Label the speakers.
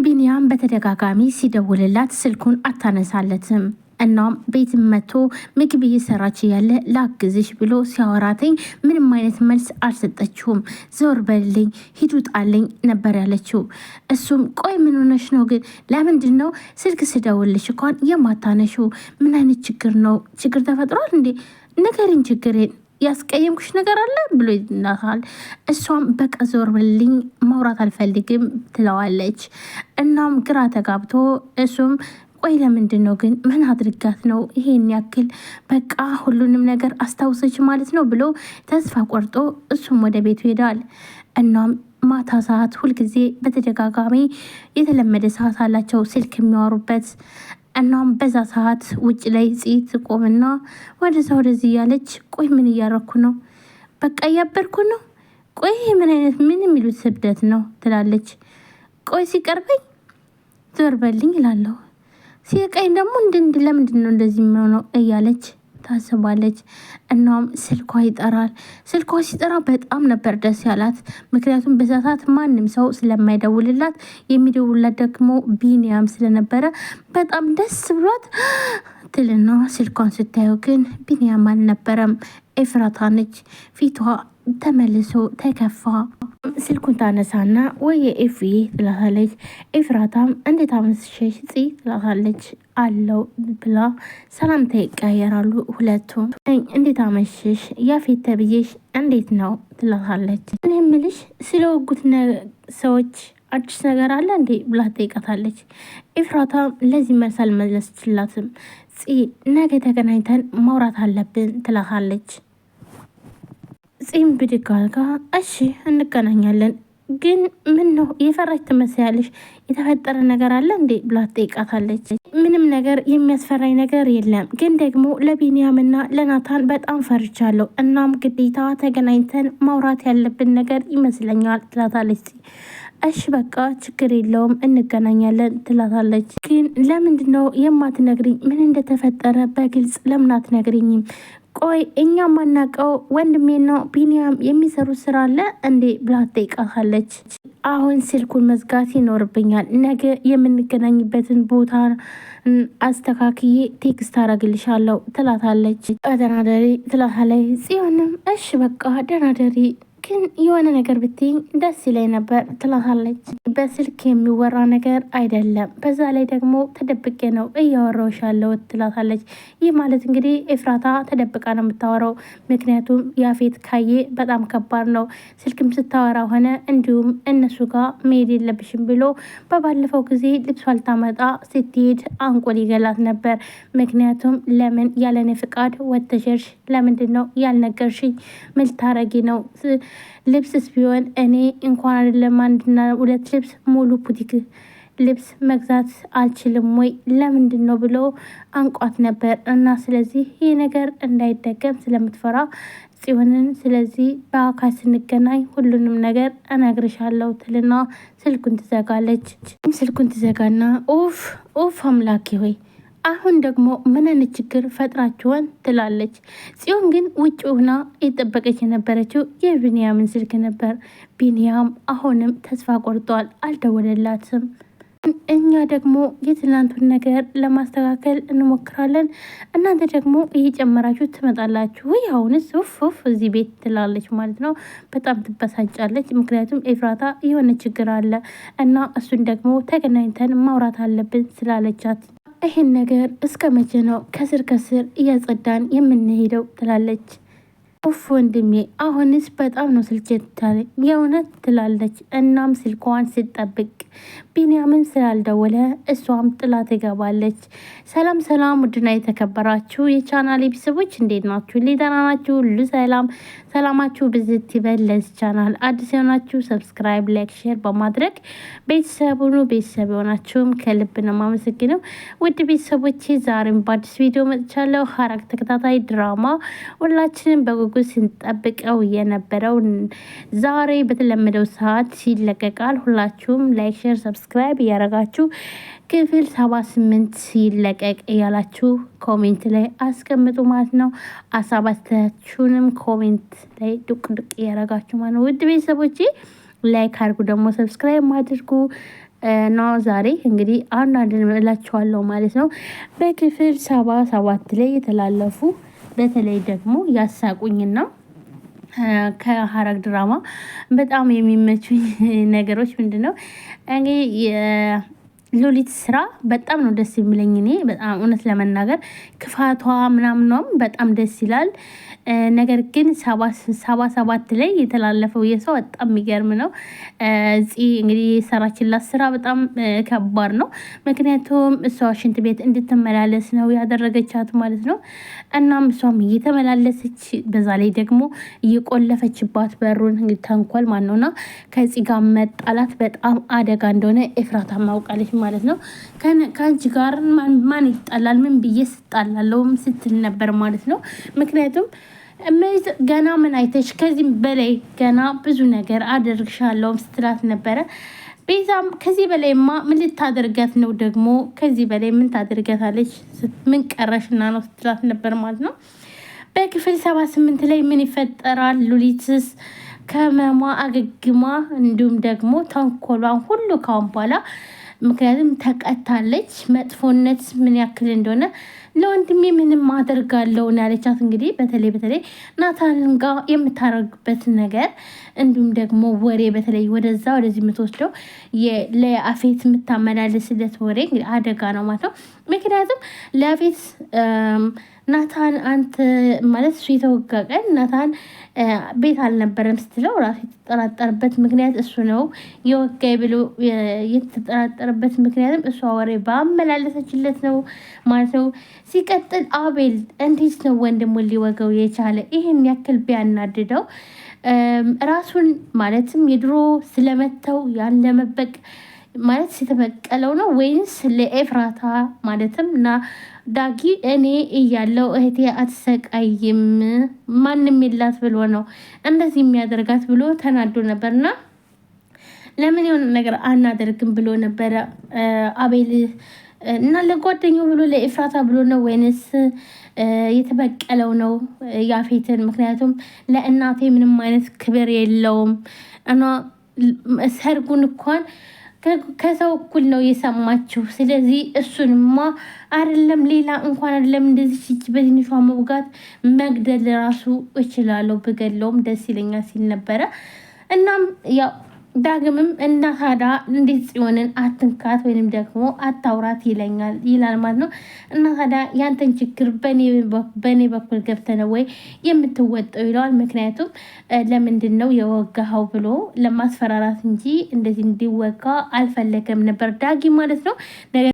Speaker 1: ቢኒያም በተደጋጋሚ ሲደውልላት ስልኩን አታነሳለትም። እናም ቤት መጥቶ ምግብ እየሰራች ያለ ላግዝሽ ብሎ ሲያወራትኝ ምንም አይነት መልስ አልሰጠችውም። ዞር በልኝ ሂዱ ጣለኝ ነበር ያለችው። እሱም ቆይ ምን ሆነሽ ነው ግን ለምንድን ነው ስልክ ስደውልሽ እንኳን የማታነሺው? ምን አይነት ችግር ነው? ችግር ተፈጥሯል እንዴ? ንገሪኝ፣ ችግሬን ያስቀየምኩሽ ነገር አለ ብሎ ይናታል። እሷም በቃ ዞር በልኝ ማውራት አልፈልግም ትለዋለች። እናም ግራ ተጋብቶ እሱም ቆይ ለምንድን ነው ግን ምን አድርጋት ነው ይሄን ያክል በቃ ሁሉንም ነገር አስታውሰች ማለት ነው ብሎ ተስፋ ቆርጦ እሱም ወደ ቤቱ ሄዳል። እናም ማታ ሰዓት ሁልጊዜ በተደጋጋሚ የተለመደ ሰዓት አላቸው ስልክ የሚያወሩበት። እናም በዛ ሰዓት ውጭ ላይ ትቆምና ወደዛ ወደዚህ እያለች ቆይ ምን እያረኩ ነው? በቃ እያበርኩ ነው? ቆይ ምን አይነት ምን የሚሉት ስብደት ነው ትላለች። ቆይ ሲቀርበኝ ዞር በልኝ እላለሁ፣ ሲቀኝ ደግሞ ለምንድን ነው እንደዚህ የሚሆነው እያለች ታስባለች። እናም ስልኳ ይጠራል። ስልኳ ሲጠራ በጣም ነበር ደስ ያላት። ምክንያቱም በዛታት ማንም ሰው ስለማይደውልላት የሚደውልላት ደግሞ ቢኒያም ስለነበረ በጣም ደስ ብሏት ትልና ስልኳን ስታየው ግን ቢኒያም አልነበረም፣ ኤፍራታ ነች። ፊቷ ተመልሶ ተከፋ። ስልኩን ታነሳና ወይ ኤፊ ትላታለች። ኤፍራታም እንዴት አመሸሽ ትላታለች። አለው ብላ ሰላምታ ይቀያየራሉ ሁለቱም። እንዴት አመሸሽ ያፌት ተብዬሽ እንዴት ነው ትላታለች። እኔ የምልሽ ስለወጉት ሰዎች አዲስ ነገር አለ እንዴ ብላ ትጠይቃታለች። ኤፍራታ ለዚህ መልስ አልመለሰችላትም። ነገ ተገናኝተን ማውራት አለብን ትላታለች። ጺም ብድግ አድርጋ እሺ እንገናኛለን፣ ግን ምን ነው የፈራች ትመስያለሽ? የተፈጠረ ነገር አለ እንዴ ብላ ትጠይቃታለች። ምንም ነገር የሚያስፈራኝ ነገር የለም፣ ግን ደግሞ ለቢኒያምና ለናታን በጣም ፈርቻለሁ። እናም ግዴታ ተገናኝተን ማውራት ያለብን ነገር ይመስለኛል ትላታለች። እሺ በቃ ችግር የለውም እንገናኛለን ትላታለች። ግን ለምንድነው የማትነግሪኝ? ምን እንደተፈጠረ በግልጽ ለምን አትነግሪኝም? ቆይ እኛ ማናቀው ወንድሜና ቢኒያም የሚሰሩት ስራ አለ እንዴ ብላ ትጠይቃታለች። አሁን ስልኩን መዝጋት ይኖርብኛል፣ ነገ የምንገናኝበትን ቦታ አስተካክዬ ቴክስት አረግልሻለሁ ትላታለች። ደናደሪ ትላታለች። ጽዮንም እሺ በቃ ደናደሪ፣ ግን የሆነ ነገር ብትይኝ ደስ ይለኝ ነበር ትላታለች። በስልክ የሚወራ ነገር አይደለም፣ በዛ ላይ ደግሞ ተደብቄ ነው እያወራሁሽ ያለሁት ትላታለች። ይህ ማለት እንግዲህ ኤፍራታ ተደብቃ ነው የምታወራው። ምክንያቱም ያፌት ካየ በጣም ከባድ ነው። ስልክም ስታወራ ሆነ እንዲሁም እነሱ ጋር መሄድ የለብሽም ብሎ በባለፈው ጊዜ ልብሷ ልታመጣ ስትሄድ አንቆ ሊገላት ነበር። ምክንያቱም ለምን ያለኔ ፍቃድ ወተሸሽ? ለምንድን ነው ያልነገርሽኝ? ምን ልታረጊ ነው? ልብስስ ቢሆን እኔ እንኳን አይደለም አንድና ሁለት ልብስ ሙሉ ቡቲክ ልብስ መግዛት አልችልም ወይ? ለምንድን ነው ብሎ አንቋት ነበር። እና ስለዚህ ይህ ነገር እንዳይደገም ስለምትፈራ ጽዮንን ስለዚህ በአካል ስንገናኝ ሁሉንም ነገር እነግርሻለሁ ትልና ስልኩን ትዘጋለች። ስልኩን ትዘጋና ኡፍ አምላኬ ሆይ አሁን ደግሞ ምን አይነት ችግር ፈጥራችኋን ትላለች። ጽዮን ግን ውጭ ሆና የጠበቀች የነበረችው የቢኒያምን ስልክ ነበር። ቢኒያም አሁንም ተስፋ ቆርጧል፣ አልደወለላትም። እኛ ደግሞ የትናንቱን ነገር ለማስተካከል እንሞክራለን፣ እናንተ ደግሞ እየጨመራችሁ ትመጣላችሁ። ወይ አሁንስ ኡፍ እዚህ ቤት ትላለች ማለት ነው። በጣም ትበሳጫለች። ምክንያቱም ኤፍራታ የሆነ ችግር አለ እና እሱን ደግሞ ተገናኝተን ማውራት አለብን ስላለቻት ይህን ነገር እስከ መቼ ነው ከስር ከስር እያጸዳን የምንሄደው ትላለች። ኡፍ ወንድሜ አሁንስ በጣም ነው ስልችት የእውነት ትላለች። እናም ስልኳን ስጠብቅ ቢኒያምን ስላልደወለ እሷም ጥላ ትገባለች። ሰላም ውድና የተከበራችሁ የቻናል ቤተሰቦች እንዴት ናችሁ? ደህና ናችሁ? ሁሉ ሰላማችሁ ብዝት ይበል። ለዚህ ቻናል አዲስ የሆናችሁ ሰብስክራይብ፣ ላይክ፣ ሼር በማድረግ ቤተሰቡን ቤተሰብ የሆናችሁም ከልብ ነው የማመሰግነው። ውድ ቤተሰቦች ዛሬም በአዲስ ቪዲዮ መጥቻለሁ። ሐረግ ተከታታይ ድራማ ሁላችንም በጉጉት ስንጠብቀው የነበረው ዛሬ በተለመደው ሰዓት ይለቀቃል። ሁላችሁም ላይክ፣ ሼር፣ ሰብስክራይብ እያደረጋችሁ ክፍል 78 ይለቀቅ እያላችሁ ኮሜንት ላይ አስቀምጡ ማለት ነው። አሳባታችሁንም ኮሜንት ላይ ዱቅ እያደረጋችሁ ማለት ነው። ውድ ቤተሰቦቼ ላይክ አድርጉ፣ ደግሞ ሰብስክራይብ አድርጉ። እና ዛሬ እንግዲህ አንዳንድ እላችኋለሁ ማለት ነው። በክፍል 77 ላይ የተላለፉ በተለይ ደግሞ ያሳቁኝና ከሀረግ ድራማ በጣም የሚመቹኝ ነገሮች ምንድነው? እንግዲህ ሉሊት ስራ በጣም ነው ደስ የሚለኝ። እኔ በጣም እውነት ለመናገር ክፋቷ ምናምኗም በጣም ደስ ይላል። ነገር ግን 77 ላይ የተላለፈው የሰው በጣም የሚገርም ነው። እንግዲህ የሰራችላት ስራ በጣም ከባድ ነው። ምክንያቱም እሷ ሽንት ቤት እንድትመላለስ ነው ያደረገቻት ማለት ነው። እናም እሷም እየተመላለሰች በዛ ላይ ደግሞ እየቆለፈችባት በሩን እንግዲህ ተንኮል ማን ነውና ከዚህ ጋር መጣላት በጣም አደጋ እንደሆነ ኤፍራታ ማውቃለች ማለት ነው። ከአንቺ ጋር ማን ይጣላል? ምን ብዬ ስጣላለውም ስትል ነበር ማለት ነው። ምክንያቱም ገና ምን አይተሽ ከዚህም በላይ ገና ብዙ ነገር አደርግሻለሁ ስትላት ነበረ። ቤዛም ከዚህ በላይማ ምን ልታደርጋት ነው? ደግሞ ከዚህ በላይ ምን ታደርጋታለች? ምን ቀረሽና ነው ስትላት ነበር ማለት ነው። በክፍል 78 ላይ ምን ይፈጠራል? ሉሊትስ ከመሟ አገግማ እንዲሁም ደግሞ ተንኮሏን ሁሉ ካሁን በኋላ ምክንያቱም ተቀታለች። መጥፎነት ምን ያክል እንደሆነ ለወንድሜ ምንም አደርጋለሁ ያለቻት። እንግዲህ በተለይ ናታን ጋር የምታደርግበት ነገር እንዲሁም ደግሞ ወሬ በተለይ ወደዛ ወደዚህ የምትወስደው ለአፌት የምታመላለስለት ወሬ እንግዲህ አደጋ ነው ማለት ነው። ምክንያቱም ለአፌት ናታን አንተ ማለት እሱ የተወጋ ቀን ናታን ቤት አልነበረም ስትለው ራሱ የተጠራጠረበት ምክንያት እሱ ነው። የወጋይ ብሎ የተጠራጠረበት ምክንያትም እሷ ወሬ ባመላለሰችለት ነው ማለት ነው። ሲቀጥል አቤል እንዴት ነው ወንድሙን ሊወገው የቻለ? ይህን ያክል ቢያናድደው ራሱን ማለትም የድሮ ስለመተው ያለመበቅ ማለት የተበቀለው ነው ወይንስ ለኤፍራታ ማለትም እና ዳጊ እኔ እያለው እህቴ አትሰቃይም ማንም የላት ብሎ ነው እንደዚህ የሚያደርጋት ብሎ ተናዶ ነበርና ለምን የሆነ ነገር አናደርግም ብሎ ነበረ አቤል እና ለጓደኛው ብሎ ለኤፍራታ ብሎ ነው ወይንስ የተበቀለው ነው ያፌትን? ምክንያቱም ለእናቴ ምንም አይነት ክብር የለውም እና ሰርጉን እንኳን ከሰው እኩል ነው የሰማችው። ስለዚህ እሱንማ አይደለም ሌላ እንኳን አይደለም እንደዚህ በትንሿ መውጋት መግደል ራሱ እችላለሁ ብገለውም ደስ ይለኛል ሲል ነበረ። እናም ያው ዳግምም እና ታዲያ እንዴት ጽዮንን አትንካት ወይንም ደግሞ አታውራት ይላል ማለት ነው። እና ታዲያ ያንተን ችግር በእኔ በኩል ገብተህ ወይ የምትወጣው ይለዋል። ምክንያቱም ለምንድን ነው የወጋኸው ብሎ ለማስፈራራት እንጂ እንደዚህ እንዲወጋ አልፈለገም ነበር ዳጊ ማለት ነው።